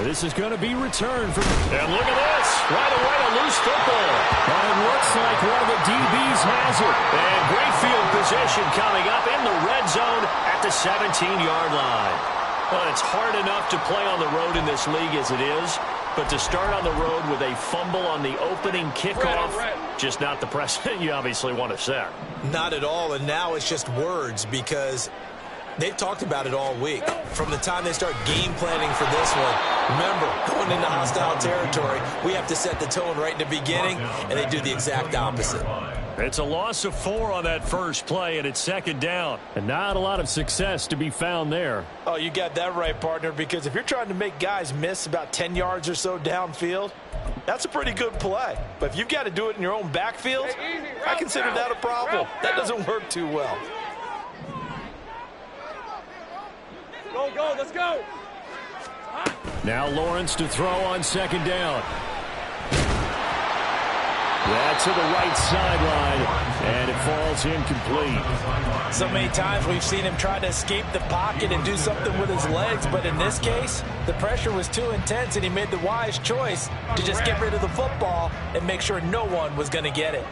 This is going to be returned from... And look at this. Right away, a loose football. And it looks like one of the DBs has it. And great field position coming up in the red zone at the 17-yard line. Well, it's hard enough to play on the road in this league as it is. But to start on the road with a fumble on the opening kickoff, just not the precedent you obviously want to set. Not at all, and now it's just words because they've talked about it all week. From the time they start game planning for this one, remember, going into hostile territory, we have to set the tone right in the beginning, and they do the exact opposite. It's a loss of 4 on that first play, and it's second down. And not a lot of success to be found there. Oh, you got that right, partner, because if you're trying to make guys miss about 10 yards or so downfield, that's a pretty good play. But if you've got to do it in your own backfield, I consider that a problem. That doesn't work too well. Go, let's go. Now Lawrence to throw on second down. That's to the right sideline, and it falls incomplete. So many times we've seen him try to escape the pocket and do something with his legs, but in this case, the pressure was too intense, and he made the wise choice to just get rid of the football and make sure no one was going to get it.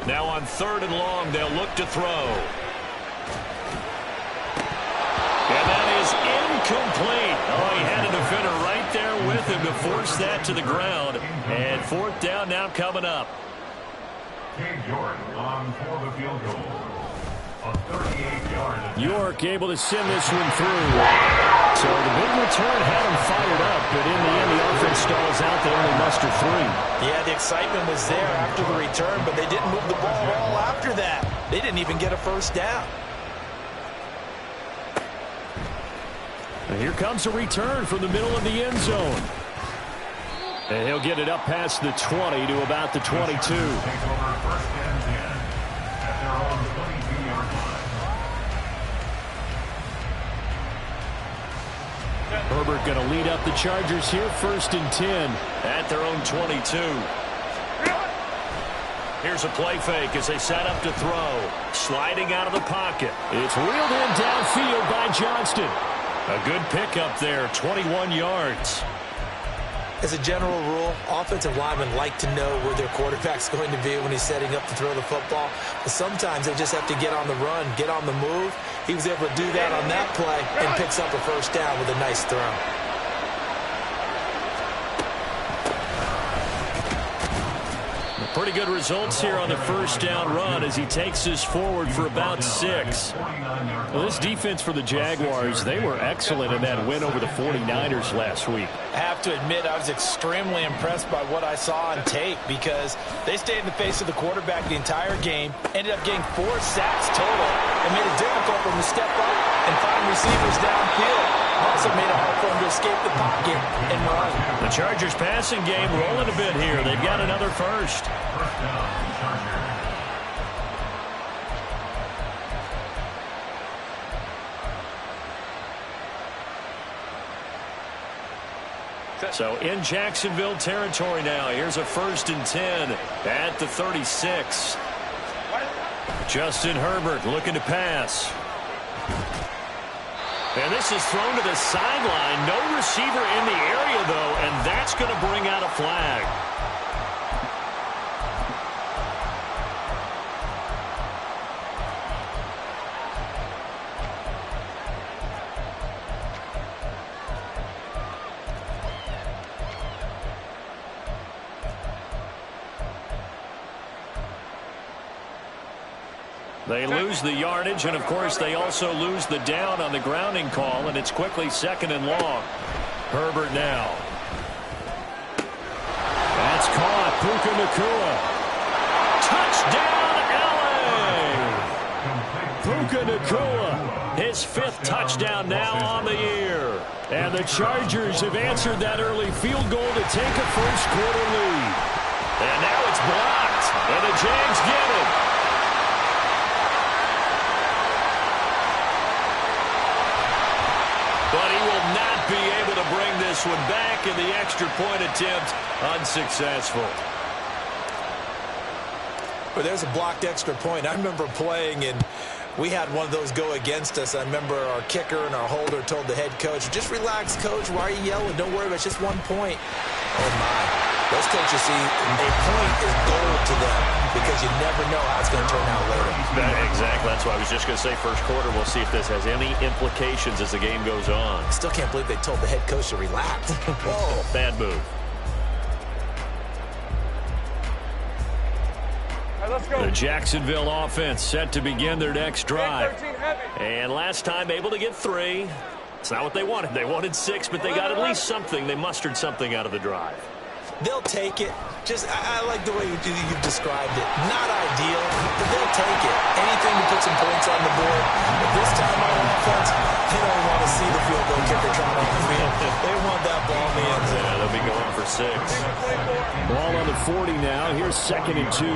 Now on 3rd and long, they'll look to throw. And that is incomplete. Oh, he had a defender right there with him to force that to the ground. And 4th down now coming up. York able to send this one through. So the big return had him fired up, but in the end the offense stalls out. They only muster 3. Yeah, the excitement was there after the return, but they didn't move the ball at all after that. They didn't even get a first down. And here comes a return from the middle of the end zone. And he'll get it up past the 20 to about the 22. Herbert going to lead up the Chargers here, 1st and 10 at their own 22. Here's a play fake as they set up to throw. Sliding out of the pocket. It's reeled in downfield by Johnston. A good pickup there, 21 yards. As a general rule, offensive linemen like to know where their quarterback's going to be when he's setting up to throw the football. But sometimes they just have to get on the run, get on the move. He was able to do that on that play and picks up a first down with a nice throw. Pretty good results here on the first down run as he takes us forward for about 6. Well, this defense for the Jaguars, they were excellent in that win over the 49ers last week. I have to admit, I was extremely impressed by what I saw on tape because they stayed in the face of the quarterback the entire game, ended up getting 4 sacks total, and made it difficult for him to step up and find receivers downfield. Also made it hard for him to escape the pocket and run. The Chargers passing game rolling a bit here. They've got another first. So in Jacksonville territory now. Here's a 1st and 10 at the 36. Justin Herbert looking to pass. And this is thrown to the sideline. No receiver in the area, though, and that's going to bring out a flag. They lose the yardage, and, of course, they also lose the down on the grounding call, and it's quickly 2nd and long. Herbert now. That's caught. Puka Nacua. Touchdown, L.A. Puka Nacua, his 5th touchdown now on the year. And the Chargers have answered that early field goal to take a first-quarter lead. And now it's blocked, and the Jags get it. But he will not be able to bring this one back, and the extra point attempt unsuccessful. Well, there's a blocked extra point. I remember playing, and We had one of those go against us. I remember our kicker and our holder told the head coach, just relax, coach. Why are you yelling? Don't worry about it. It's just 1 point. Oh, my. Those coaches see a point is gold to them because you never know how it's going to turn out later. Exactly. That's why I was just going to say first quarter. We'll see if this has any implications as the game goes on. I still can't believe they told the head coach to relax. Whoa. Bad move. Let's go. The Jacksonville offense set to begin their next drive. And last time able to get 3. It's not what they wanted. They wanted 6, but they got at least something. They mustered something out of the drive. They'll take it. I like the way you've described it. Not ideal, but they'll take it. Anything to put some points on the board. But this time on offense, they don't want to see the field goal kicker trying on the field. They want that ball in the end zone. Yeah, they'll be going for 6. Ball on the 40 now. Here's 2nd and 2.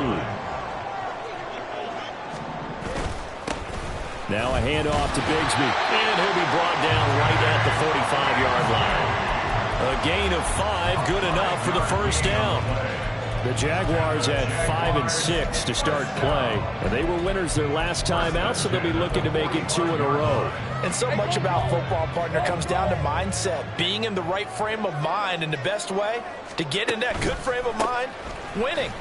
Now a handoff to Bigsby. And he'll be brought down right at the 45-yard line. A gain of 5, good enough for the first down. The Jaguars had 5 and 6 to start play. And they were winners their last time out, so they'll be looking to make it 2 in a row. And so much about football, partner, comes down to mindset. Being in the right frame of mind, and the best way to get in that good frame of mind, winning.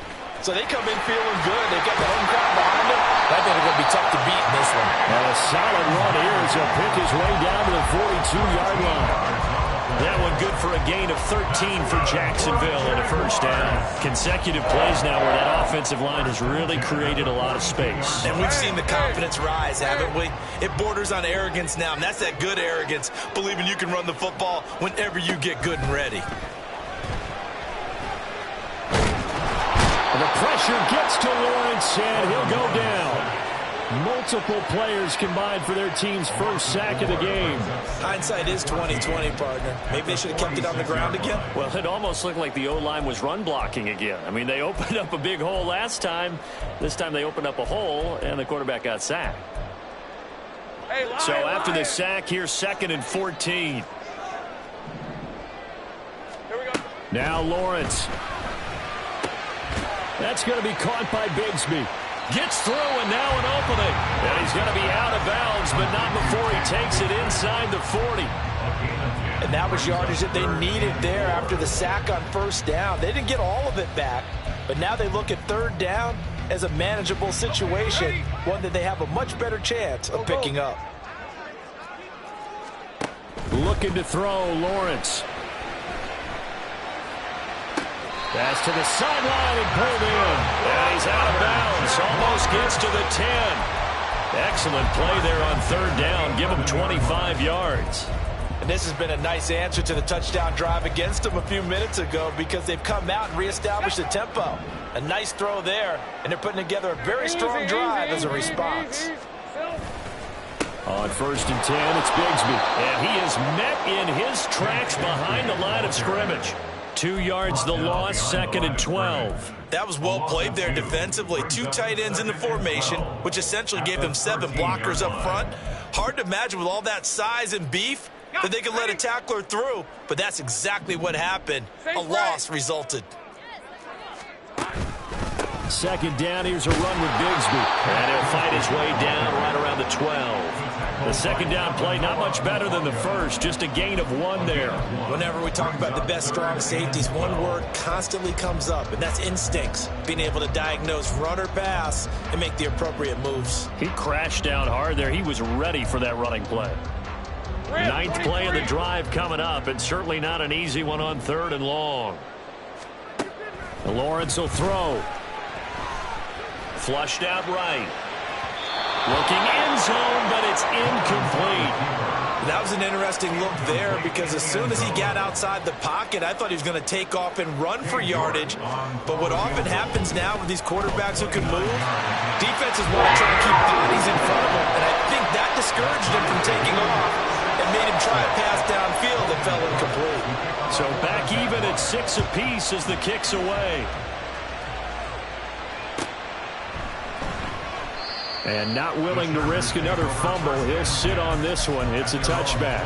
So they come in feeling good. They got the home crowd behind them. I think they're going to be tough to beat in this one. And a solid run here as he'll pick his way down to the 42-yard line. That one good for a gain of 13 for Jacksonville and a first down. Consecutive plays now where that offensive line has really created a lot of space. And we've seen the confidence rise, haven't we? It borders on arrogance now, and that's that good arrogance, believing you can run the football whenever you get good and ready. The pressure gets to Lawrence, and he'll go down. Multiple players combined for their team's first sack of the game. Hindsight is 20/20, partner. Maybe they should have kept it on the ground again. Well, it almost looked like the O-line was run blocking again. I mean, they opened up a big hole last time. This time they opened up a hole, and the quarterback got sacked. So after the sack, here's 2nd and 14. Here we go. Now Lawrence. That's going to be caught by Bigsby. Gets through, and now an opening. And he's going to be out of bounds, but not before he takes it inside the 40. And that was yardage that they needed there after the sack on first down. They didn't get all of it back, but now they look at 3rd down as a manageable situation, one that they have a much better chance of picking up. Looking to throw, Lawrence. Pass to the sideline and pulled in. And he's out of bounds. Almost gets to the 10. Excellent play there on 3rd down. Give him 25 yards. And this has been a nice answer to the touchdown drive against them a few minutes ago because they've come out and reestablished the tempo. A nice throw there, and they're putting together a very strong drive as a response. On 1st and 10, it's Bigsby. And he is met in his tracks behind the line of scrimmage. 2 yards the loss, 2nd and 12. That was well played there defensively. 2 tight ends in the formation, which essentially gave them 7 blockers up front. Hard to imagine with all that size and beef that they could let a tackler through, but that's exactly what happened. A loss resulted. 2nd down, here's a run with Bigsby. And he'll fight his way down right around the 12. The 2nd down play, not much better than the first, just a gain of 1 there. Whenever we talk about the best strong safeties, one word constantly comes up, and that's instincts. Being able to diagnose run or pass and make the appropriate moves. He crashed down hard there. He was ready for that running play. 9th play of the drive coming up, and certainly not an easy one on 3rd and long. Lawrence will throw. Flushed out right. Looking end zone, but it's incomplete. That was an interesting look there because as soon as he got outside the pocket, I thought he was going to take off and run for yardage. But what often happens now with these quarterbacks who can move, defenses want to try to keep bodies in front of them. And I think that discouraged him from taking off and made him try a pass downfield that fell incomplete. So back even at 6 apiece as the kick's away. And not willing to risk another fumble. He'll sit on this one. It's a touchback.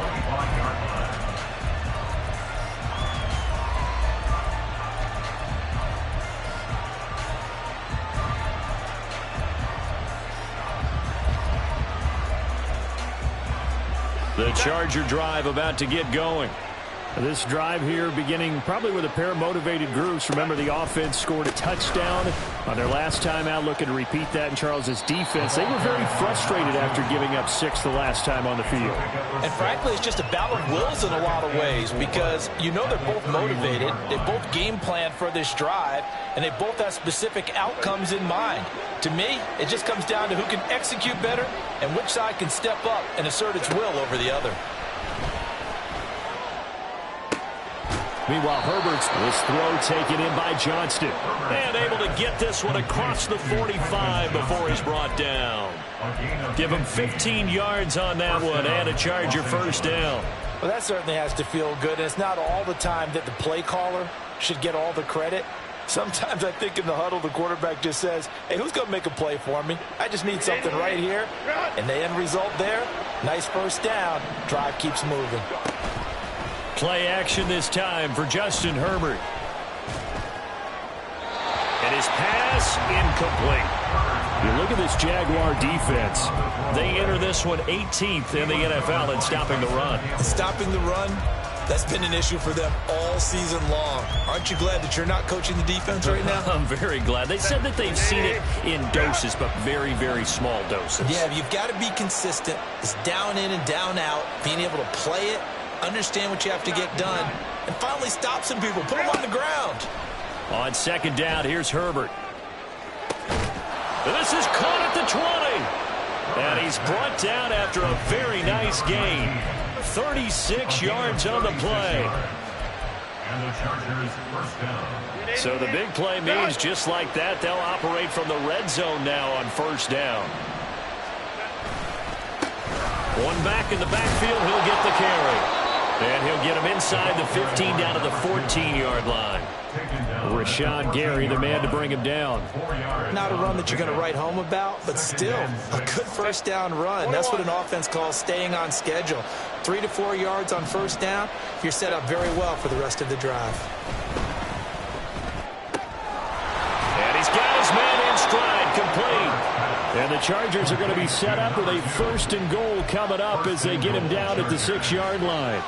The Charger drive about to get going. This drive here beginning probably with a pair of motivated groups. Remember, the offense scored a touchdown on their last time out, looking to repeat that in Charles's defense. They were very frustrated after giving up 6 the last time on the field. And frankly, it's just a battle of wills in a lot of ways because you know they're both motivated. They both game plan for this drive, and they both have specific outcomes in mind. To me, it just comes down to who can execute better and which side can step up and assert its will over the other. Meanwhile, Herbert's this throw taken in by Johnston. And able to get this one across the 45 before he's brought down. Give him 15 yards on that one and a Charger first down. Well, that certainly has to feel good, and it's not all the time that the play caller should get all the credit. Sometimes I think in the huddle, the quarterback just says, hey, who's going to make a play for me? I just need something right here. And the end result there, nice first down. Drive keeps moving. Play action this time for Justin Herbert. And his pass incomplete. You look at this Jaguar defense. They enter this one 18th in the NFL in stopping the run. Stopping the run, that's been an issue for them all season long. Aren't you glad that you're not coaching the defense right now? I'm very glad. They said that they've seen it in doses, but very, very small doses. Yeah, you've got to be consistent. It's down in and down out, being able to play it, understand what you have to get done, and finally stop some people, put them on the ground. On second down, here's Herbert. This is caught at the 20. And he's brought down after a very nice gain. 36 yards on the play. And the Chargers first down. So the big play means just like that, they'll operate from the red zone now on first down. One back in the backfield, he'll get the carry. And he'll get him inside the 15 down to the 14-yard line. Rashawn Gary, the man to bring him down. Not a run that you're going to write home about, but still a good first down run. That's what an offense calls staying on schedule. 3 to 4 yards on first down, you're set up very well for the rest of the drive. And he's got his man in stride, complete. And the Chargers are going to be set up with a first and goal coming up as they get him down at the 6-yard line.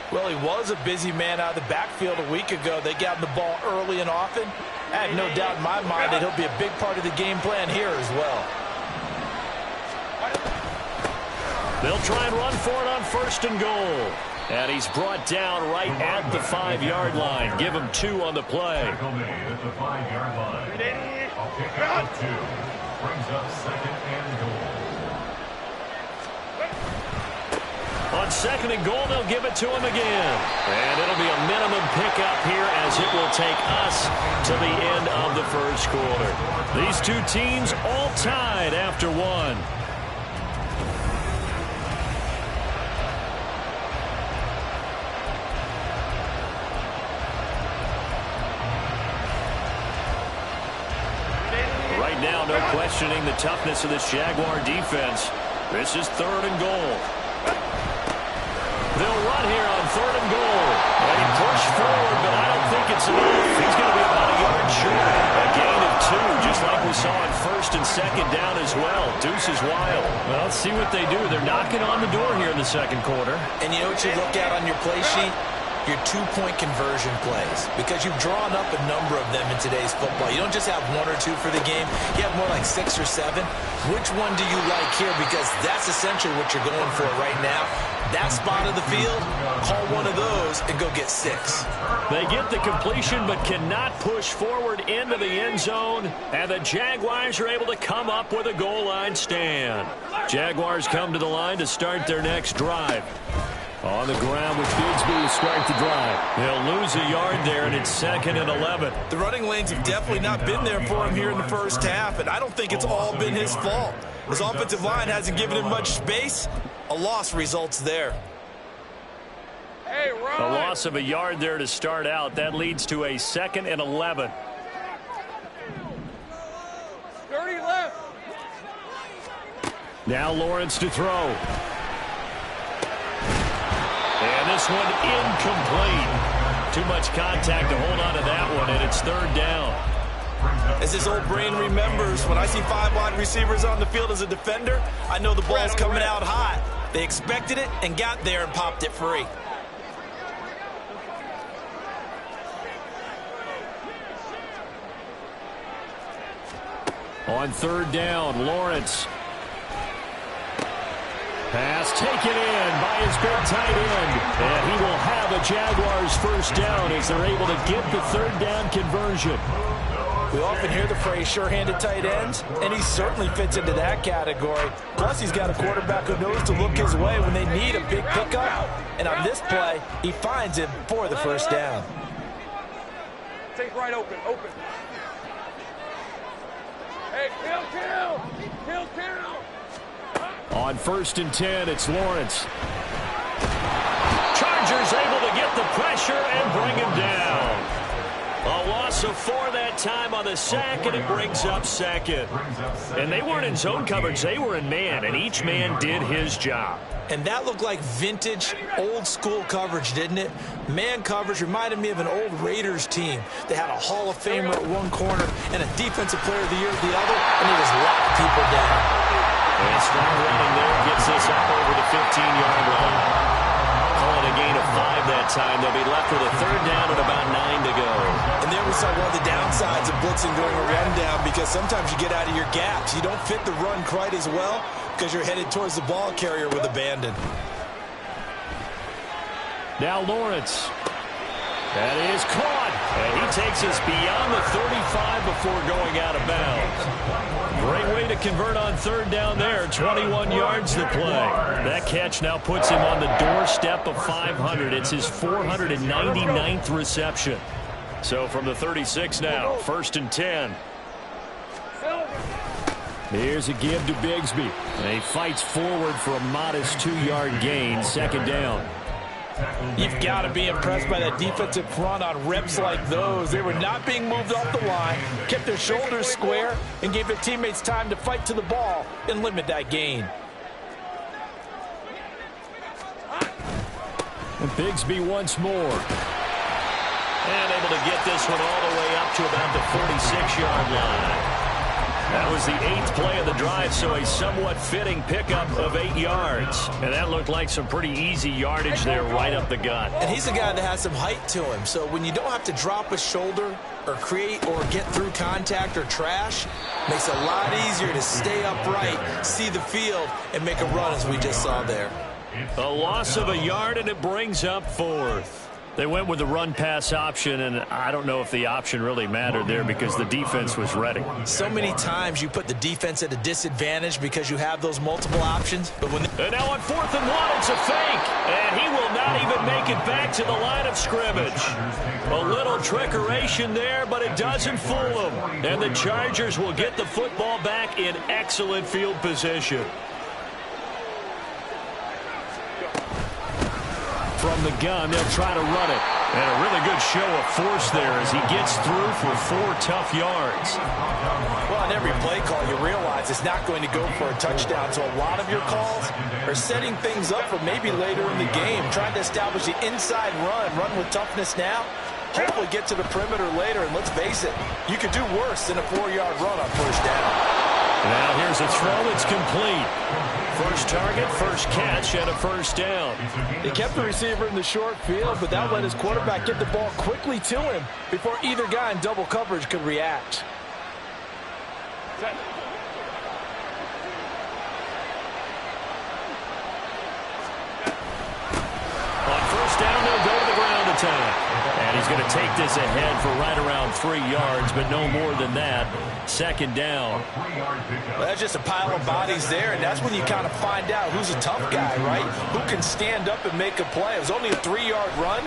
Well, he was a busy man out of the backfield a week ago. They got him the ball early and often. I have no doubt in my mind that he'll be a big part of the game plan here as well. They'll try and run for it on first and goal. And he's brought down right at the 5-yard line. Give him 2 on the play. Tackle made at the 5-yard line. I'll kick out 2. Brings up second and goal. On second and goal, they'll give it to him again. And it'll be a minimum pickup here as it will take us to the end of the first quarter. These two teams all tied after one. Right now, no questioning the toughness of this Jaguar defense. This is third and goal. They'll run here on third and goal. And he pushed forward, but I don't think it's enough. He's going to be about a yard short. A gain of 2, just like we saw on first and second down as well. Deuce is wild. Well, let's see what they do. They're knocking on the door here in the second quarter. And you know what you look at on your play sheet? Your 2-point conversion plays, because you've drawn up a number of them in today's football. You don't just have 1 or 2 for the game. You have more like 6 or 7. Which one do you like here? Because that's essentially what you're going for right now. That spot of the field, call one of those and go get 6. They get the completion but cannot push forward into the end zone. And the Jaguars are able to come up with a goal line stand. Jaguars come to the line to start their next drive. On the ground with Bigsby to start the drive. They'll lose a yard there, and it's second and 11. The running lanes have definitely not been there for him here in the first half, and I don't think it's all been his fault. His offensive line hasn't given him much space. A loss results there. Hey, A loss of a yard there to start out. That leads to a second and 11. 30 left. Now Lawrence to throw. And this one incomplete. Too much contact to hold on to that one, and it's third down. As his old brain remembers, when I see 5 wide receivers on the field as a defender, I know the ball's coming out hot. They expected it and got there and popped it free. On third down, Lawrence. Pass taken in by his big tight end. And he will have a Jaguars first down as they're able to get the third down conversion. We often hear the phrase sure-handed tight ends, and he certainly fits into that category. Plus, he's got a quarterback who knows to look his way when they need a big pickup. And on this play, he finds him for the first down. Take right open, open. Hey, kill. On first and 10, it's Lawrence. Chargers able to get the pressure and bring him down. A loss of 4 that time on the sack, and it brings up second. And they weren't in zone coverage. They were in man, and each man did his job. And that looked like vintage, old-school coverage, didn't it? Man coverage reminded me of an old Raiders team. They had a Hall of Famer at one corner and a Defensive Player of the Year at the other, and they just locked people down. And strong running there gets this up over the 15-yard line. Calling a gain of 5 that time. They'll be left with a third down and about 9 to go. And there we saw one of the downsides of blitzing during a rundown, because sometimes you get out of your gaps. You don't fit the run quite as well because you're headed towards the ball carrier with abandon. Now Lawrence. That is caught. And he takes us beyond the 35 before going out of bounds. Great way to convert on third down there. 21 yards to play. That catch now puts him on the doorstep of 500. It's his 499th reception. So from the 36 now, first and 10. Here's a give to Bigsby. And he fights forward for a modest 2-yard gain. Second down. You've got to be impressed by that defensive front on reps like those. They were not being moved off the line, kept their shoulders square, and gave their teammates time to fight to the ball and limit that gain. And Bigsby once more. And able to get this one all the way up to about the 46-yard line. That was the 8th play of the drive, so a somewhat fitting pickup of 8 yards. And that looked like some pretty easy yardage there right up the gut. And he's a guy that has some height to him, so when you don't have to drop a shoulder or create or get through contact or trash, makes it a lot easier to stay upright, see the field, and make a run as we just saw there. A loss of a yard, and it brings up 4th. They went with the run-pass option, and I don't know if the option really mattered there because the defense was ready. So many times you put the defense at a disadvantage because you have those multiple options. But when and now on 4th and 1, it's a fake. And he will not even make it back to the line of scrimmage. A little trickeration there, but it doesn't fool them. And the Chargers will get the football back in excellent field position. From the gun, they'll try to run it. And a really good show of force there as he gets through for 4 tough yards. Well, on every play call, you realize it's not going to go for a touchdown. So a lot of your calls are setting things up for maybe later in the game, trying to establish the inside run with toughness now, hopefully get to the perimeter later. And let's face it, you could do worse than a 4-yard run on first down. Now here's a throw. It's complete. First target, first catch, and a first down. He kept the receiver in the short field, but that let his quarterback get the ball quickly to him before either guy in double coverage could react. On first down, they'll go to the ground attack. And he's going to take this ahead for right around 3 yards, but no more than that. Second down. Well, that's just a pile of bodies there, and that's when you kind of find out who's a tough guy, right? Who can stand up and make a play. It was only a 3-yard run,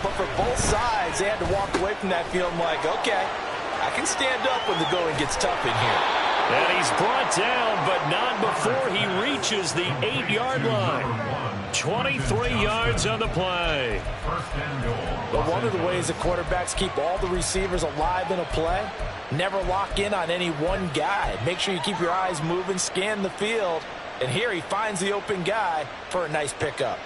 but for both sides, they had to walk away from that feeling like, okay, I can stand up when the going gets tough in here. And he's brought down, but not before he reaches the 8-yard line. 23 yards on the play. But one of the ways the quarterbacks keep all the receivers alive in a play, never lock in on any one guy. Make sure you keep your eyes moving, scan the field. And here he finds the open guy for a nice pickup.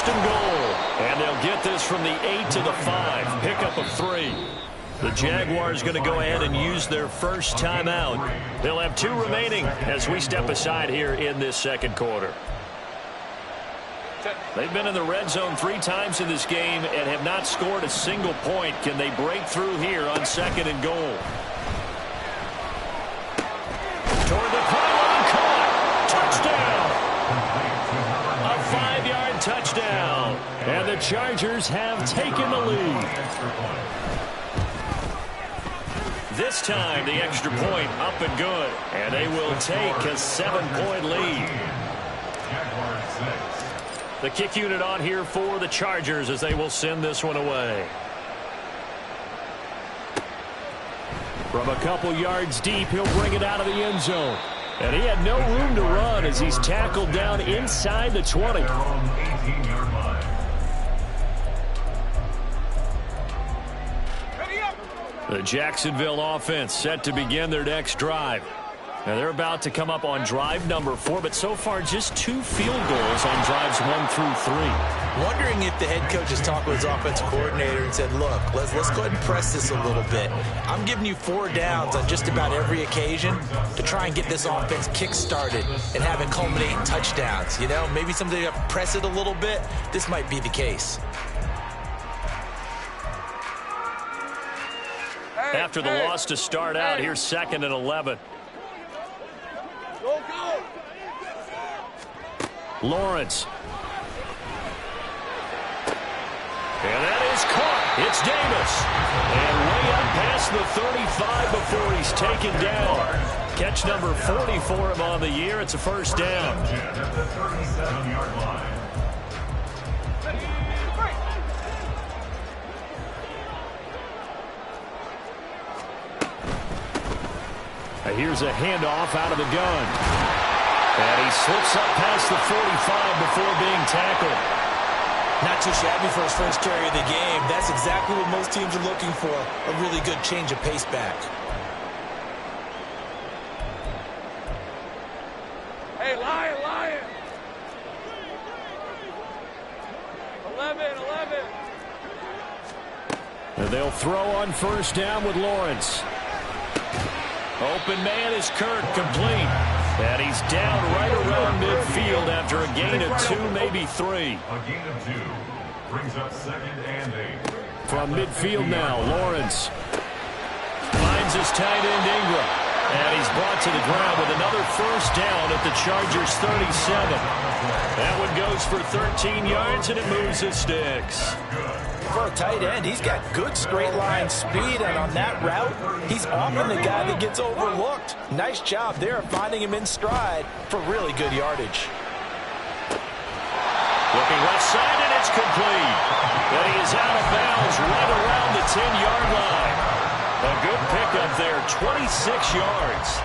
1st and goal. And they'll get this from the 8 to the 5. Pickup of 3. The Jaguars going to go ahead and use their first timeout. They'll have 2 remaining as we step aside here in this second quarter. They've been in the red zone 3 times in this game and have not scored a single point. Can they break through here on 2nd and goal? Toward the pylon, caught. Touchdown. A 5-yard touchdown. And the Chargers have taken the lead. This time, the extra point up and good. And they will take a 7-point lead. The kick unit on here for the Chargers as they will send this one away. From a couple yards deep, he'll bring it out of the end zone. And he had no room to run as he's tackled down inside the 20. The Jacksonville offense set to begin their next drive. Now they're about to come up on drive number 4, but so far just 2 field goals on drives 1 through 3. Wondering if the head coach has talked with his offensive coordinator and said, look, let's go ahead and press this a little bit. I'm giving you 4 downs on just about every occasion to try and get this offense kick-started and have it culminate in touchdowns. You know, maybe somebody have to press it a little bit. This might be the case. After the loss to start out, here's 2nd and 11. Go, go. Lawrence. And that is caught. It's Davis. And way up past the 35 before he's taken down. Catch number 40 for him on the year. It's a 1st down. At the 37-yard line. Here's a handoff out of the gun. And he slips up past the 45 before being tackled. Not too shabby for his first carry of the game. That's exactly what most teams are looking for. A really good change of pace back. Hey, Lion. 11. And they'll throw on 1st down with Lawrence. Open man is Kirk, complete. And he's down right around midfield after a gain of 2, maybe 3. A gain of 2 brings up 2nd and 8. From midfield now, Lawrence finds his tight end Ingram. And he's brought to the ground with another 1st down at the Chargers 37. That one goes for 13 yards and it moves his sticks. For a tight end, he's got good straight line speed, and on that route, he's often the guy that gets overlooked. Nice job there of finding him in stride for really good yardage. Looking left side, and it's complete. But he is out of bounds right around the 10-yard line. A good pickup there, 26 yards.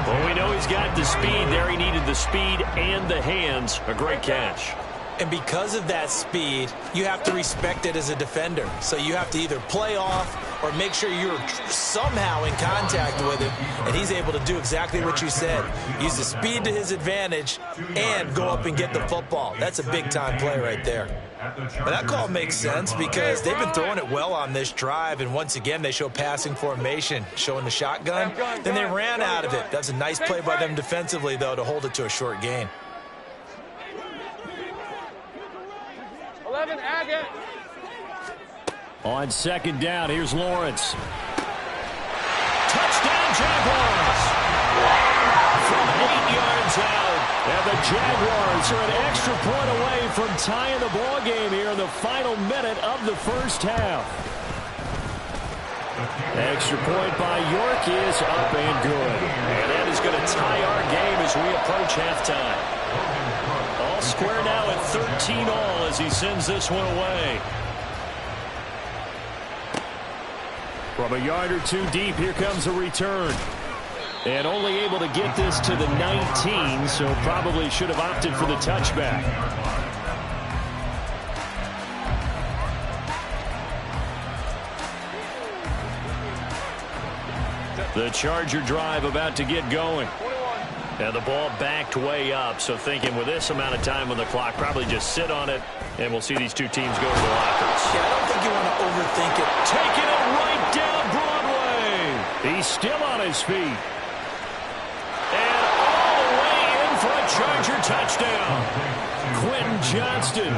Well, we know he's got the speed there. He needed the speed and the hands. A great catch. And because of that speed, you have to respect it as a defender. So you have to either play off or make sure you're somehow in contact with him. And he's able to do exactly what you said. Use the speed to his advantage and go up and get the football. That's a big-time play right there. But that call makes sense because they've been throwing it well on this drive. And once again, they show passing formation, showing the shotgun. Then they ran out of it. That's a nice play by them defensively, though, to hold it to a short gain. 11, Agate. On 2nd down, here's Lawrence. Touchdown, Jaguars! From 8 yards out, and the Jaguars are an extra point away from tying the ball game here in the final minute of the 1st half. Extra point by York is up and good. And that is going to tie our game as we approach halftime. All square now at 13-all as he sends this one away. From a yard or 2 deep, here comes a return. And only able to get this to the 19, so probably should have opted for the touchback. The Charger drive about to get going. And the ball backed way up, so thinking with this amount of time on the clock, probably just sit on it, and we'll see these two teams go to the lockers. Yeah, I don't think you want to overthink it. Taking it right down Broadway. He's still on his feet. And all the way in for a Charger touchdown. Quentin Johnston,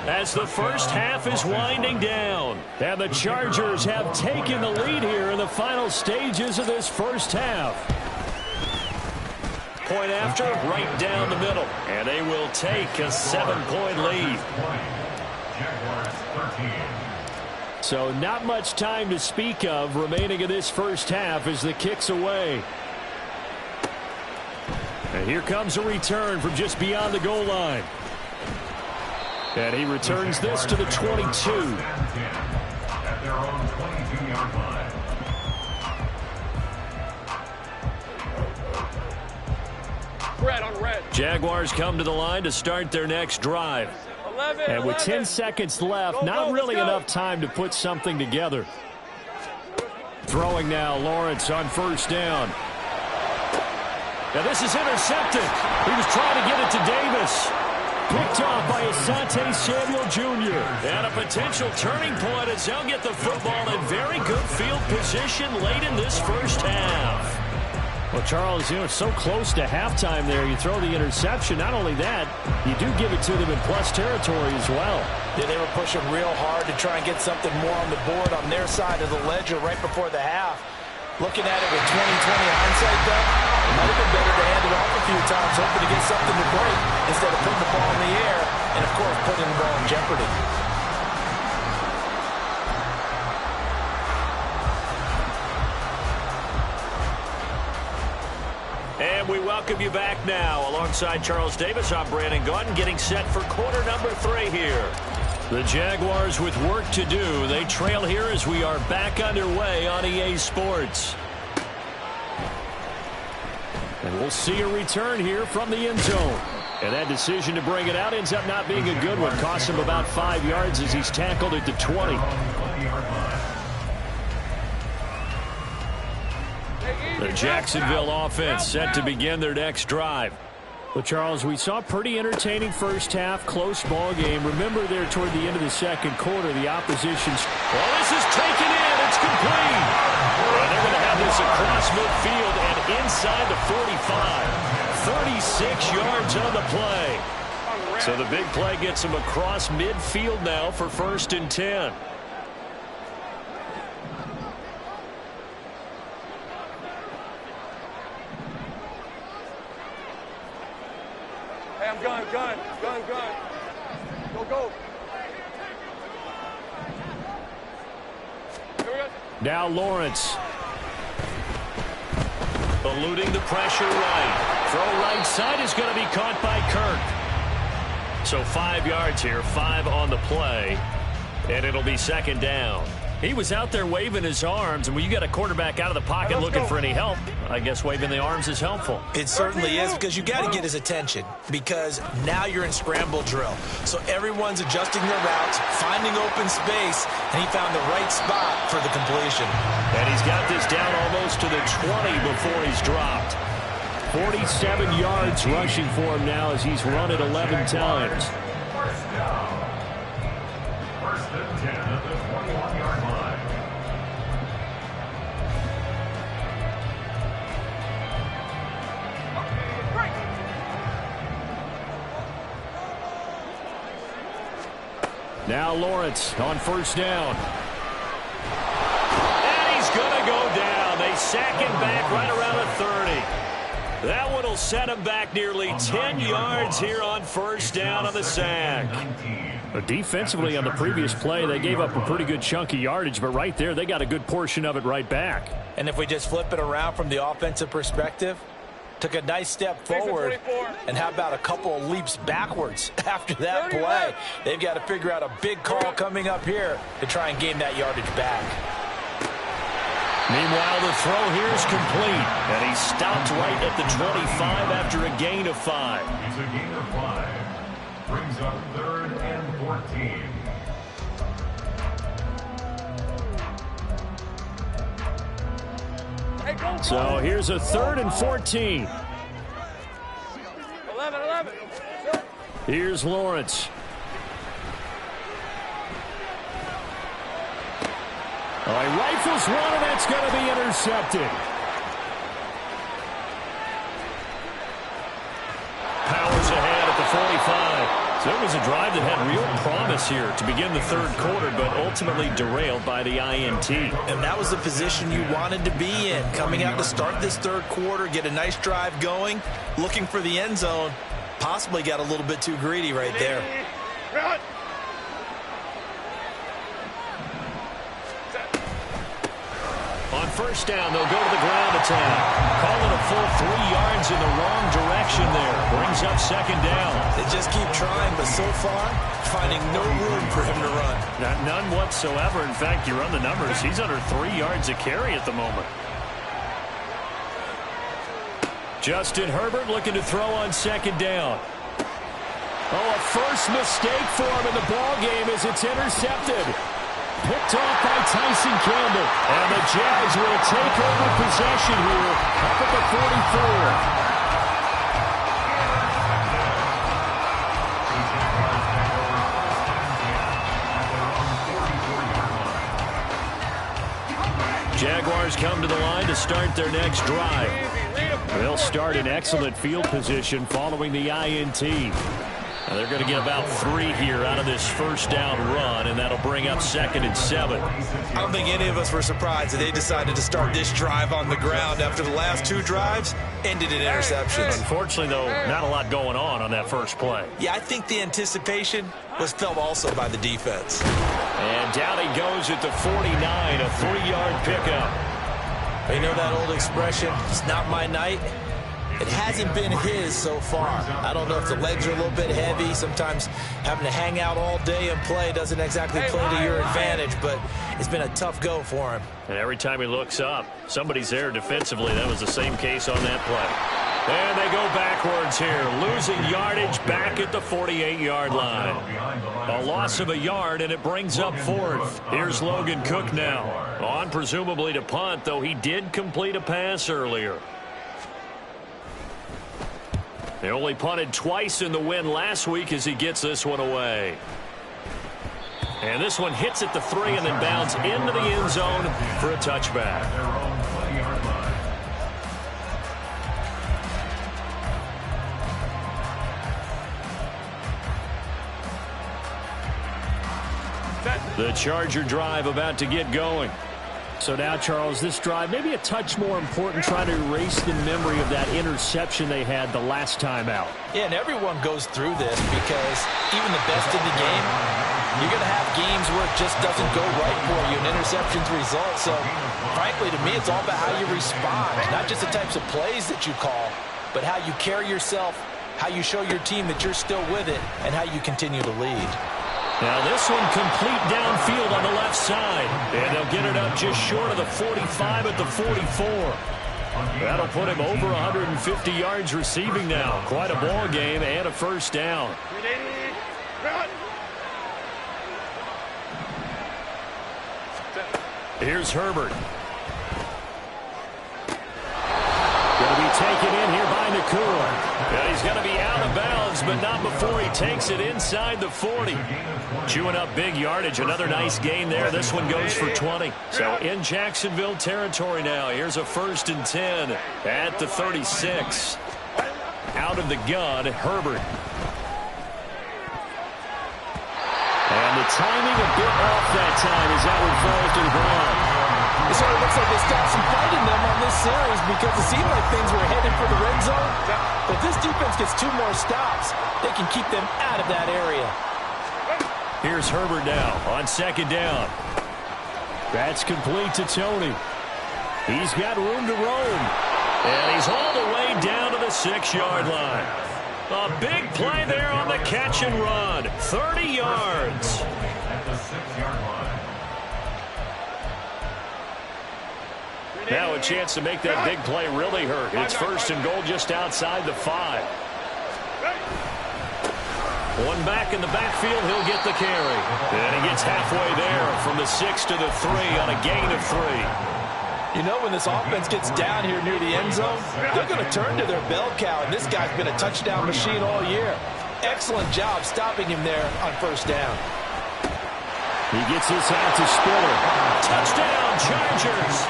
as the first half is winding down. And the Chargers have taken the lead here in the final stages of this first half. Point after, right down the middle. And they will take a 7-point lead. So not much time to speak of remaining in this first half as the kick's away. And here comes a return from just beyond the goal line. And he returns this to the 22. At their own 22-yard line. Red on red. Jaguars come to the line to start their next drive. 11, and with 11. 10 seconds left, not really enough time to put something together. Throwing now, Lawrence on first down. Now this is intercepted. He was trying to get it to Davis. Picked off by Asante Samuel Jr. And a potential turning point as they'll get the football in very good field position late in this first half. Well, Charles, it's so close to halftime there. You throw the interception. Not only that, you do give it to them in plus territory as well. Yeah, they were pushing real hard to try and get something more on the board on their side of the ledger right before the half. Looking at it with 20/20 hindsight, though, it might have been better to hand it off a few times, hoping to get something to break instead of putting the ball in the air and, of course, putting the ball in jeopardy. And we welcome you back now. Alongside Charles Davis, I'm Brandon Gaudin, getting set for quarter number 3 here. The Jaguars with work to do. They trail here as we are back underway on EA Sports. And we'll see a return here from the end zone. And that decision to bring it out ends up not being a good one. Costs him about 5 yards as he's tackled at the 20. The Jacksonville offense set to begin their next drive. Well, Charles, we saw a pretty entertaining first half, close ball game. Remember there toward the end of the second quarter, the opposition's... Well, this is taken in. It's complete. And they're going to have this across midfield and inside the 45. 36 yards on the play. So the big play gets them across midfield now for 1st and 10. Hey, I'm gun. Go. Here we go. Now Lawrence. Eluding the pressure right. Throw right side is going to be caught by Kirk. So 5 yards here, 5 on the play. And it'll be 2nd down. He was out there waving his arms, and when you got a quarterback out of the pocket looking for any help, I guess waving the arms is helpful. It certainly is, because you got to get his attention, because now you're in scramble drill. So everyone's adjusting their routes, finding open space, and he found the right spot for the completion. And he's got this down almost to the 20 before he's dropped. 47 yards rushing for him now as he's run it 11 times. First down. 1st and 10 at the 21-yard line. Now Lawrence on 1st down. And he's going to go down. They sack him back right around the 30. That one will set him back nearly 10 yards here on 1st down on the sack. Defensively on the previous play, they gave up a pretty good chunk of yardage, but right there, they got a good portion of it right back. And if we just flip it around from the offensive perspective, took a nice step forward, and how about a couple of leaps backwards after that play? They've got to figure out a big call coming up here to try and gain that yardage back. Meanwhile, the throw here is complete, and he stopped right at the 25 after a gain of 5. It's a gain of 5. Brings up 3rd and 14. So here's a 3rd and 14. Here's Lawrence. He rifles one, and that's going to be intercepted. Powers ahead at the 45. So it was a drive that had real promise here to begin the third quarter, but ultimately derailed by the INT. And that was the position you wanted to be in. Coming out to start this third quarter, get a nice drive going, looking for the end zone. Possibly got a little bit too greedy right there. On first down, they'll go to the ground attack. Call it a full 3 yards in the wrong direction there. Brings up second down. They just keep trying, but so far, finding no room for him to run. None whatsoever. In fact, you run the numbers. He's under 3 yards a carry at the moment. Justin Herbert looking to throw on second down. A first mistake for him in the ball game as it's intercepted. Picked off by Tyson Campbell. And the Jags will take over possession here up at the 44. Jaguars come to the line to start their next drive. They'll start in excellent field position following the INT. Now they're going to get about 3 here out of this first down run, and that'll bring up 2nd and 7. I don't think any of us were surprised that they decided to start this drive on the ground after the last 2 drives ended in interceptions. Unfortunately, though, not a lot going on that first play. Yeah, I think the anticipation was felt also by the defense. And down he goes at the 49, a 3-yard pickup. You know that old expression, it's not my night? It hasn't been his so far. I don't know if the legs are a little bit heavy. Sometimes having to hang out all day and play doesn't exactly play to your advantage, but it's been a tough go for him. And every time he looks up, somebody's there defensively. That was the same case on that play. And they go backwards here, losing yardage back at the 48-yard line. A loss of a yard, and it brings up 4th. Here's Logan Cook now. On presumably to punt, though he did complete a pass earlier. They only punted twice in the win last week as he gets this one away. And this one hits at the 3 and then bounds into the end zone for a touchback. The Charger drive about to get going. So now, Charles, this drive maybe a touch more important, trying to erase the memory of that interception they had the last time out. Yeah, and everyone goes through this because even the best in the game, you're going to have games where it just doesn't go right for you, and interceptions result. So, frankly, to me, it's all about how you respond, not just the types of plays that you call, but how you carry yourself, how you show your team that you're still with it, and how you continue to lead. Now this one complete downfield on the left side. And they'll get it up just short of the 45 at the 44. That'll put him over 150 yards receiving now. Quite a ball game and a first down. Here's Herbert. Going to be taken in here by Nakua. And he's going to be out of bounds, but not before he takes it inside the 40. Chewing up big yardage. Another nice gain there. This one goes for 20. So in Jacksonville territory now. Here's a 1st and 10 at the 36. Out of the gun, Herbert. And the timing a bit off that time as that one falls to the ground. It sort of looks like they stopped some fight in them on this series because it seemed like things were headed for the red zone. But if this defense gets 2 more stops, they can keep them out of that area. Here's Herbert now on second down. That's complete to Tony. He's got room to roam. And he's all the way down to the 6-yard line. A big play there on the catch and run. 30 yards. At the 6-yard line. Now a chance to make that big play really hurt. It's 1st and goal just outside the 5. One back in the backfield, he'll get the carry. And he gets halfway there from the 6 to the 3 on a gain of 3. You know, when this offense gets down here near the end zone, they're going to turn to their bell cow, and this guy's been a touchdown machine all year. excellent job stopping him there on first down. He gets this out to Spiller. Touchdown, Chargers.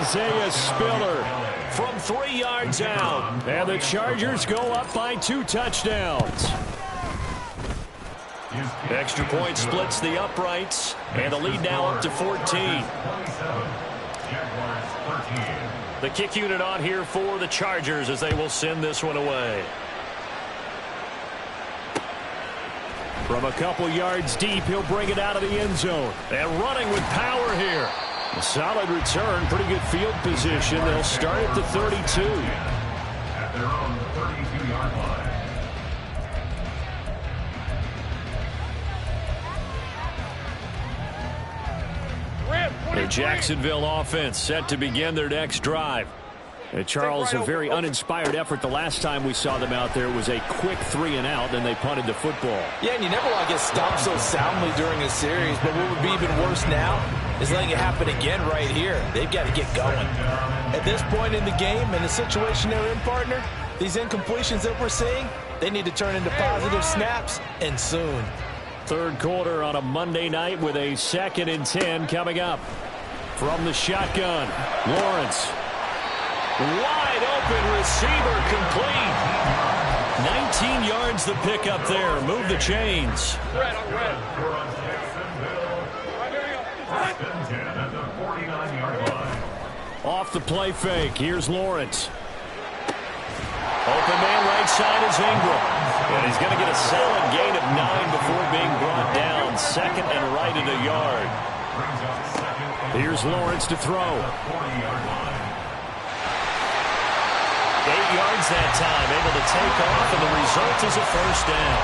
Isaiah Spiller From 3 yards out. And the Chargers go up by 2 touchdowns. Extra point splits the uprights. And the lead now up to 14. The kick unit on here for the Chargers as they will send this one away. From a couple yards deep, he'll bring it out of the end zone. And running with power here. A solid return, pretty good field position. They'll start at the 32. At their own 32-yard line. The Jacksonville offense set to begin their next drive. And Charles, a very uninspired effort the last time we saw them out there. It was a quick 3-and-out, then they punted the football. Yeah, and you never want to get stopped so soundly during a series, but what would be even worse now is letting it happen again right here. They've got to get going. At this point in the game, in the situation they're in, partner, these incompletions that we're seeing, they need to turn into positive snaps, and soon. Third quarter on a Monday night with a 2nd and 10 coming up. From the shotgun, Lawrence. Wide open receiver complete. 19 yards the pickup there. Move the chains. Red on red. At the 49-yard line. Off the play fake. Here's Lawrence. Open man right side is Ingram. And he's going to get a solid gain of 9 before being brought down. 2nd and right at a yard. Here's Lawrence to throw. 8 yards that time, able to take off, and the result is a first down.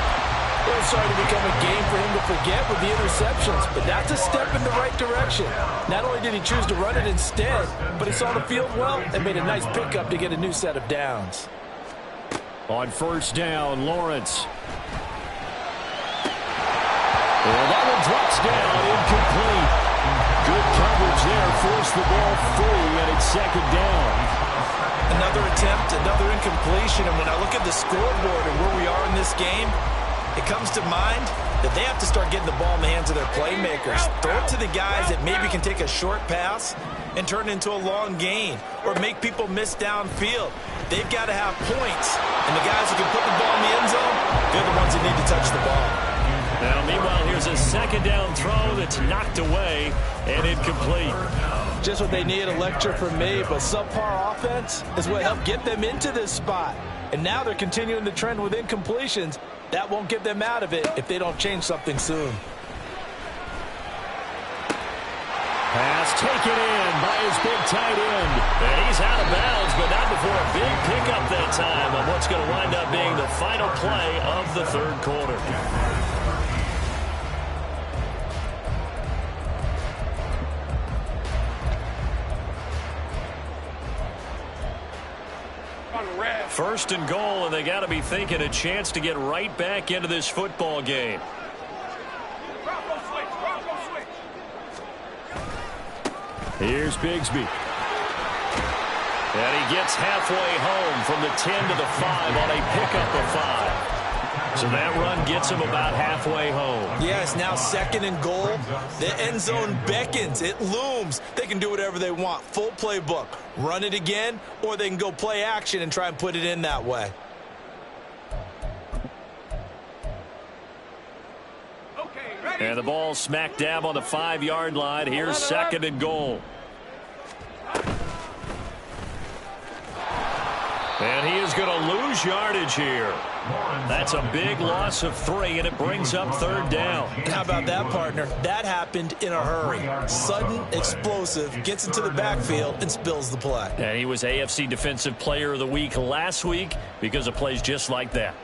It was starting to become a game for him to forget with the interceptions, but that's a step in the right direction. Not only did he choose to run it instead, but he saw the field well and made a nice pickup to get a new set of downs. On first down, Lawrence. Well, that one drops down, incomplete. Good coverage there, forced the ball free, and it's 2nd down. Another attempt, another incompletion, and when I look at the scoreboard and where we are in this game, it comes to mind that they have to start getting the ball in the hands of their playmakers. Throw it to the guys that maybe can take a short pass and turn it into a long gain or make people miss downfield. They've got to have points, and the guys who can put the ball in the end zone, they're the ones that need to touch the ball. Now, meanwhile, here's a 2nd down throw that's knocked away and incomplete. Just what they need, a lecture from me, but subpar offense is what helped get them into this spot. And now they're continuing the trend with incompletions. That won't get them out of it if they don't change something soon. Pass taken in by his big tight end. And he's out of bounds, but not before a big pickup that time on what's going to wind up being the final play of the third quarter. First and goal, and they got to be thinking a chance to get right back into this football game. Here's Bigsby. And he gets halfway home from the 10 to the 5 on a pickup of 5. So that run gets him about halfway home. Yeah, it's now 2nd and goal. The end zone beckons. It looms. They can do whatever they want. Full playbook. Run it again, or they can go play action and try and put it in that way. And the ball smack dab on the 5-yard line. Here's 2nd and goal. And he is going to lose yardage here. That's a big loss of 3, and it brings up 3rd down. How about that, partner? That happened in a hurry. Sudden, explosive, gets into the backfield, and spills the play. And he was AFC Defensive Player of the Week last week because of plays just like that.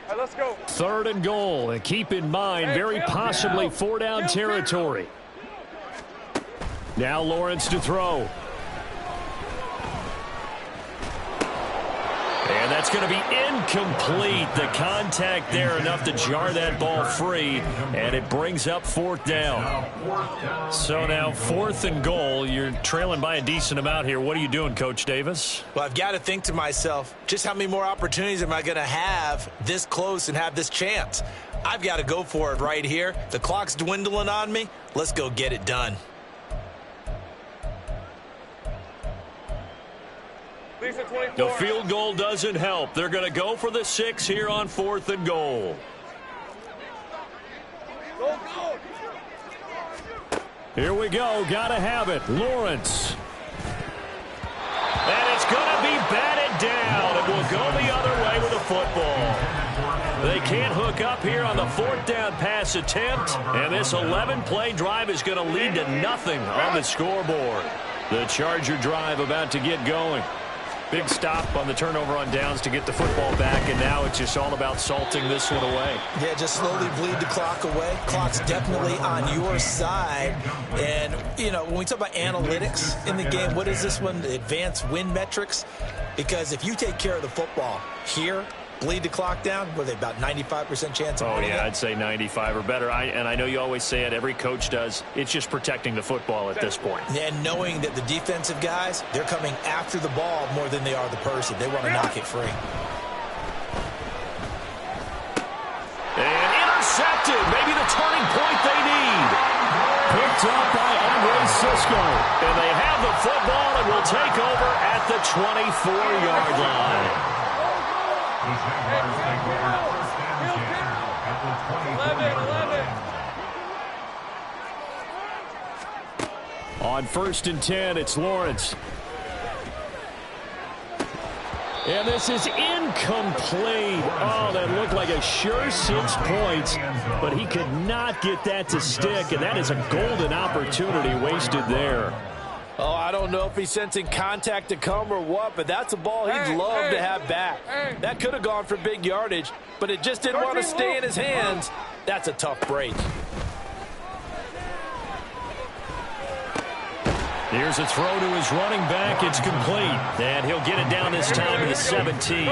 All right, let's go. 3rd and goal, and keep in mind, very possibly 4-down territory. Now Lawrence to throw. And that's going to be incomplete. The contact there enough to jar that ball free, and it brings up 4th down. So now 4th and goal. You're trailing by a decent amount here. What are you doing, Coach Davis? Well, I've got to think to myself, just how many more opportunities am I going to have this close and have this chance? I've got to go for it right here. The clock's dwindling on me. Let's go get it done. The field goal doesn't help. They're going to go for the 6 here on 4th and goal. Here we go. Got to have it. Lawrence. And it's going to be batted down. It will go the other way with the football. They can't hook up here on the 4th down pass attempt. And this 11-play drive is going to lead to nothing on the scoreboard. The Charger drive about to get going. Big stop on the turnover on downs to get the football back, and now it's just all about salting this one away. Yeah, just slowly bleed the clock away. Clock's definitely on your side. And, you know, when we talk about analytics in the game, what is this one? Advanced win metrics? Because if you take care of the football here, bleed the clock down, were they about 95% chance of winning it? I'd say 95 or better. And I know you always say it, every coach does. It's just protecting the football at this point. And knowing that the defensive guys, they're coming after the ball more than they are the person. They want to knock it free. And intercepted. Maybe the turning point they need. Picked up by Andre Cisco. And they have the football and will take over at the 24-yard line. The Jaguars take over 1st and 10 at the 24-yard line. On 1st and 10, it's Lawrence. And this is incomplete. Oh, that looked like a sure 6 points, but he could not get that to stick, and that is a golden opportunity wasted there. Oh, I don't know if he's sensing contact to come or what, but that's a ball he'd love to have back. That could have gone for big yardage, but it just didn't want to stay in his hands. That's a tough break. Here's a throw to his running back. It's complete, and he'll get it down this time to the 17.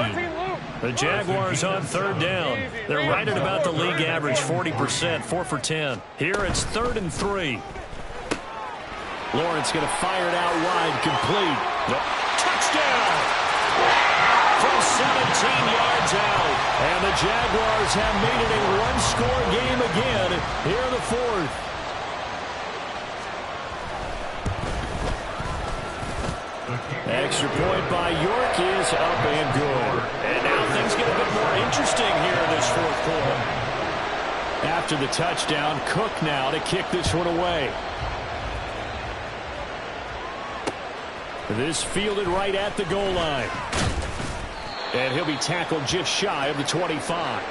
The Jaguars on 3rd down. They're right at about the league average, 40%, 4 for 10. Here it's 3rd and 3. Lawrence going to fire it out wide, complete. Touchdown! From 17 yards out. And the Jaguars have made it a one-score game again here in the 4th. Extra point by York is up and good. And now things get a bit more interesting here in this 4th quarter. After the touchdown, Cook now to kick this one away. This fielded right at the goal line. And he'll be tackled just shy of the 25.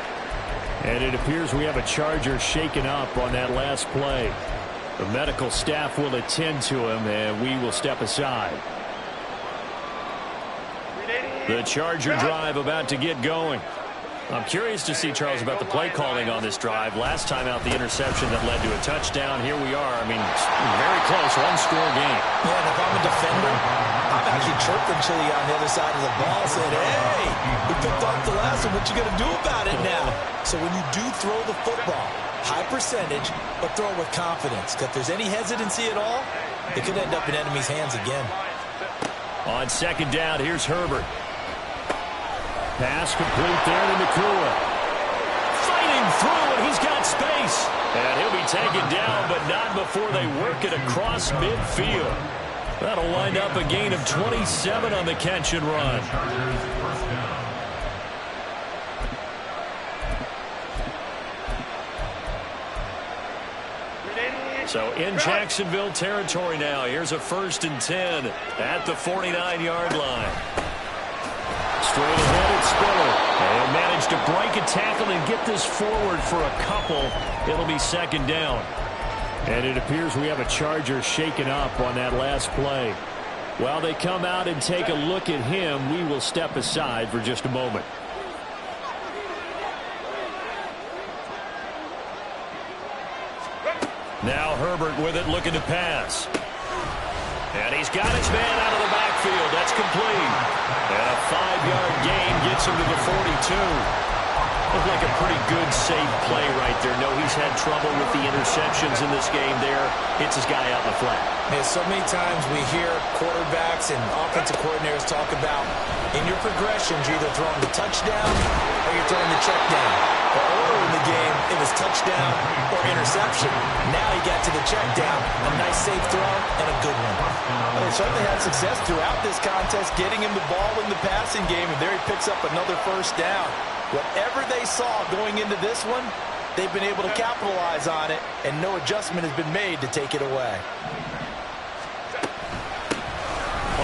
And it appears we have a Charger shaken up on that last play. The medical staff will attend to him, and we will step aside. The Charger drive about to get going. I'm curious to see, Charles, about the play calling on this drive. Last time out, the interception that led to a touchdown. Here we are. I mean, very close, one-score game. Yeah, and if I'm a defender, I'm actually chirping Chili on the other side of the ball, saying, hey, we picked off the last one. What you going to do about it now? So when you do throw the football, high percentage, but throw it with confidence. Because if there's any hesitancy at all, it could end up in enemy's hands again. On 2nd down, here's Herbert. Pass complete there to Nakua. Fighting through, and he's got space. And he'll be taken down, but not before they work it across midfield. That'll wind up a gain of 27 on the catch and run. So in Jacksonville territory now. Here's a 1st and 10 at the 49-yard line. Straight ahead, it's Spiller. And managed to break a tackle and get this forward for a couple. It'll be 2nd down. And it appears we have a Charger shaken up on that last play. While they come out and take a look at him, we will step aside for just a moment. Now Herbert with it, looking to pass. And he's got his man out of the backfield. field. That's complete. And a 5-yard gain gets him to the 42. Looked like a pretty good, safe play right there. No, he's had trouble with the interceptions in this game there. Hits his guy out in the flat. Man, so many times we hear quarterbacks and offensive coordinators talk about in your progressions, you're either throwing the touchdown or you're throwing the check down. But earlier in the game, it was touchdown or interception. Now he got to the check down. A nice, safe throw and a good one. Well, they certainly had success throughout this contest, getting him the ball in the passing game, and there he picks up another first down. Whatever they saw going into this one, they've been able to capitalize on it, and no adjustment has been made to take it away.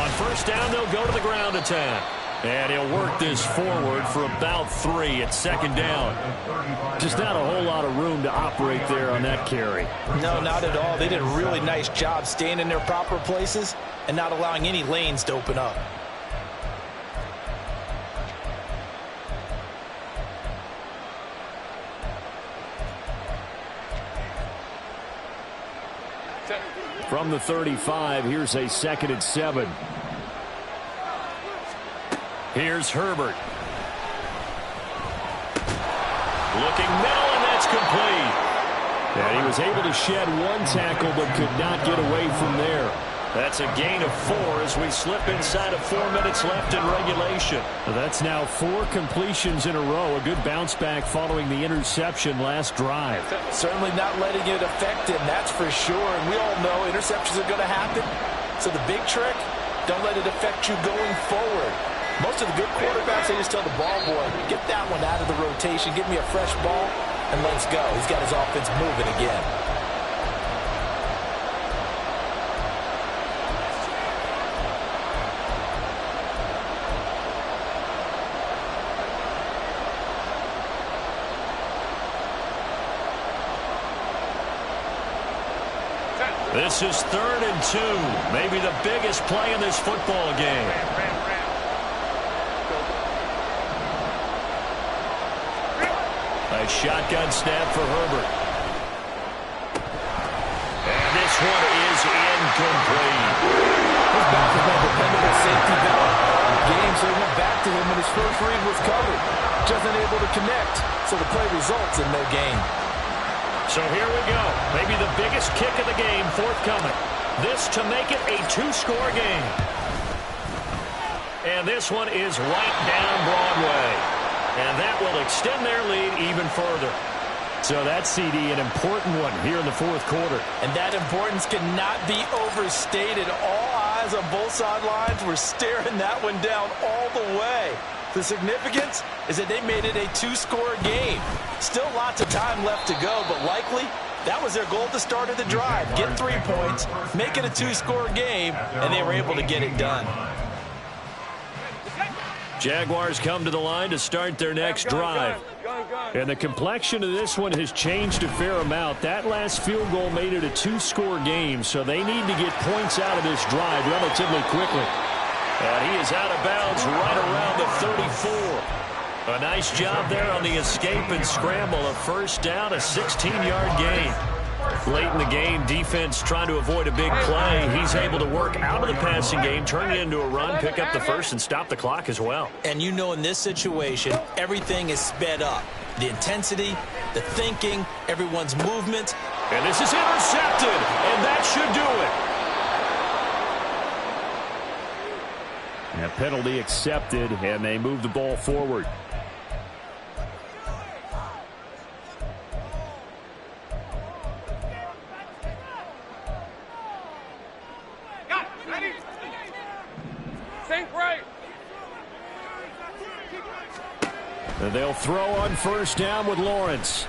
On first down, they'll go to the ground attack. And he'll work this forward for about 3 at second down. Just not a whole lot of room to operate there on that carry. No, not at all. They did a really nice job staying in their proper places and not allowing any lanes to open up. From the 35, here's a 2nd and 7. Here's Herbert. Looking middle, and that's complete. And he was able to shed one tackle, but could not get away from there. That's a gain of 4 as we slip inside of 4 minutes left in regulation. That's now 4 completions in a row. A good bounce back following the interception last drive. Certainly not letting it affect him, that's for sure. And we all know interceptions are going to happen. So the big trick, don't let it affect you going forward. Most of the good quarterbacks, they just tell the ball boy, get that one out of the rotation, give me a fresh ball, and let's go. He's got his offense moving again. This is 3rd and 2. Maybe the biggest play in this football game. A shotgun snap for Herbert. And this one is incomplete. His back has been a dependable safety valve all game, so he went back to him when his first read was covered. Just unable to connect, so the play results in no gain. So here we go. Maybe the biggest kick of the game forthcoming. This to make it a 2-score game. And this one is right down Broadway. And that will extend their lead even further. So that CD, an important one here in the 4th quarter. And that importance cannot be overstated. All eyes on both sidelines were staring that one down all the way. The significance is that they made it a 2-score game. Still lots of time left to go, but likely that was their goal at the start of the drive. Get 3 points, make it a 2-score game, and they were able to get it done. Jaguars come to the line to start their next drive. And the complexion of this one has changed a fair amount. That last field goal made it a 2-score game, so they need to get points out of this drive relatively quickly. And he is out of bounds right around the 34. A nice job there on the escape and scramble. A first down, a 16-yard gain. Late in the game, defense trying to avoid a big play. He's able to work out of the passing game, turn it into a run, pick up the first, and stop the clock as well. And you know in this situation, everything is sped up. The intensity, the thinking, everyone's movement. And this is intercepted, and that should do it. And a penalty accepted, and they move the ball forward. And they'll throw on first down with Lawrence.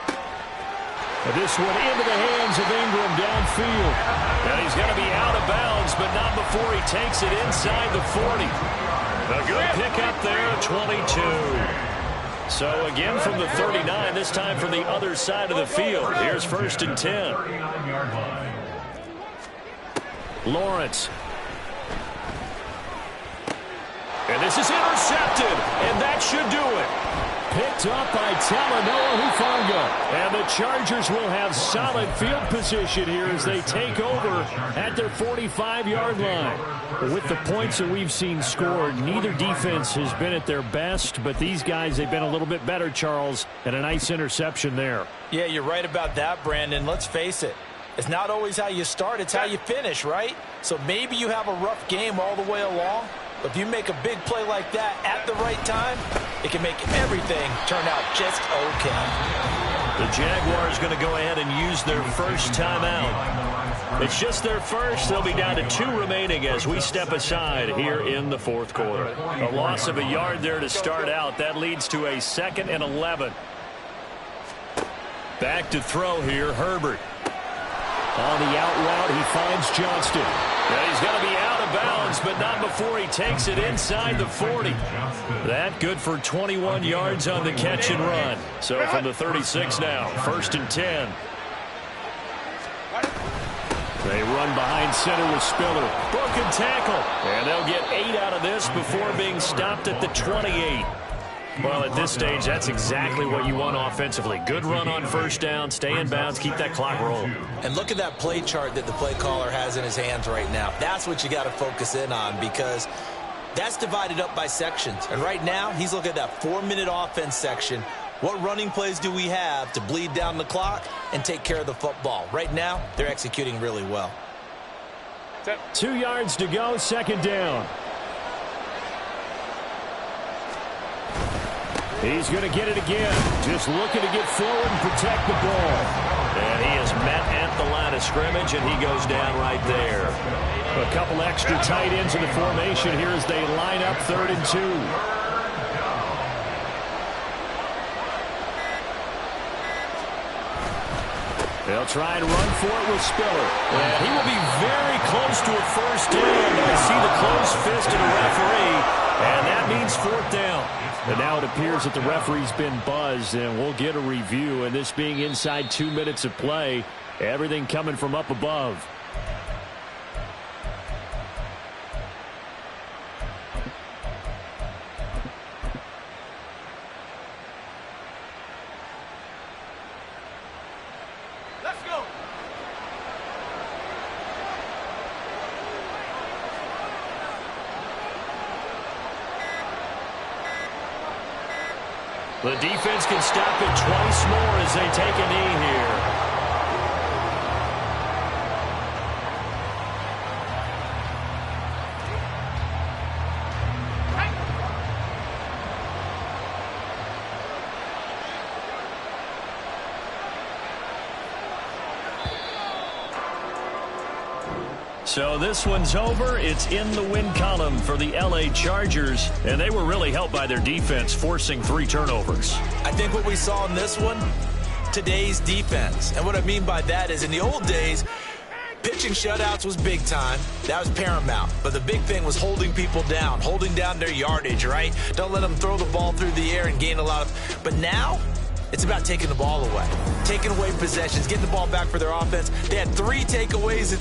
And this one into the hands of Ingram downfield. And he's going to be out of bounds, but not before he takes it inside the 40. A good pickup there, 22. So again from the 39, this time from the other side of the field. Here's 1st and 10. Lawrence. And this is intercepted, and that should do it. Picked up by Talanoa Hufanga. And the Chargers will have solid field position here as they take over at their 45-yard line. With the points that we've seen scored, neither defense has been at their best, but these guys, they've been a little bit better, Charles, and a nice interception there. Yeah, you're right about that, Brandon. Let's face it. It's not always how you start, it's how you finish, right? So maybe you have a rough game all the way along, but if you make a big play like that at the right time, it can make everything turn out just okay. The Jaguars going to go ahead and use their first timeout. It's just their first. They'll be down to 2 remaining as we step aside here in the fourth quarter. A loss of a yard there to start out. That leads to a 2nd and 11. Back to throw here, Herbert. On the out route, he finds Johnston. Yeah, he's going to be out of bounds, but not before he takes it inside the 40. That good for 21 yards on the catch and run. So from the 36 now, 1st and 10. They run behind center with Spiller. Broken tackle. And they'll get 8 out of this before being stopped at the 28. Well, at this stage, that's exactly what you want offensively. Good run on first down, stay in bounds, keep that clock rolling. And look at that play chart that the play caller has in his hands right now. That's what you got to focus in on because that's divided up by sections. And right now, he's looking at that 4-minute offense section. What running plays do we have to bleed down the clock and take care of the football? Right now, they're executing really well. 2 yards to go, 2nd down. He's going to get it again. Just looking to get forward and protect the ball. And he is met at the line of scrimmage, and he goes down right there. A couple extra tight ends in the formation here as they line up 3rd and 2. They'll try and run for it with Spiller. And he will be very close to a first down, but I see the closed fist of the referee, and that means 4th down. And now it appears that the referee's been buzzed, and we'll get a review. And this being inside 2 minutes of play, everything coming from up above. Let's go. The defense can stop it twice more as they take a knee here. So this one's over. It's in the win column for the LA Chargers, and they were really helped by their defense, forcing 3 turnovers. I think what we saw in this one, today's defense. And what I mean by that is in the old days, pitching shutouts was big time. That was paramount. But the big thing was holding people down, holding down their yardage, right? Don't let them throw the ball through the air and gain a lot of... But now, it's about taking the ball away, taking away possessions, getting the ball back for their offense. They had 3 takeaways.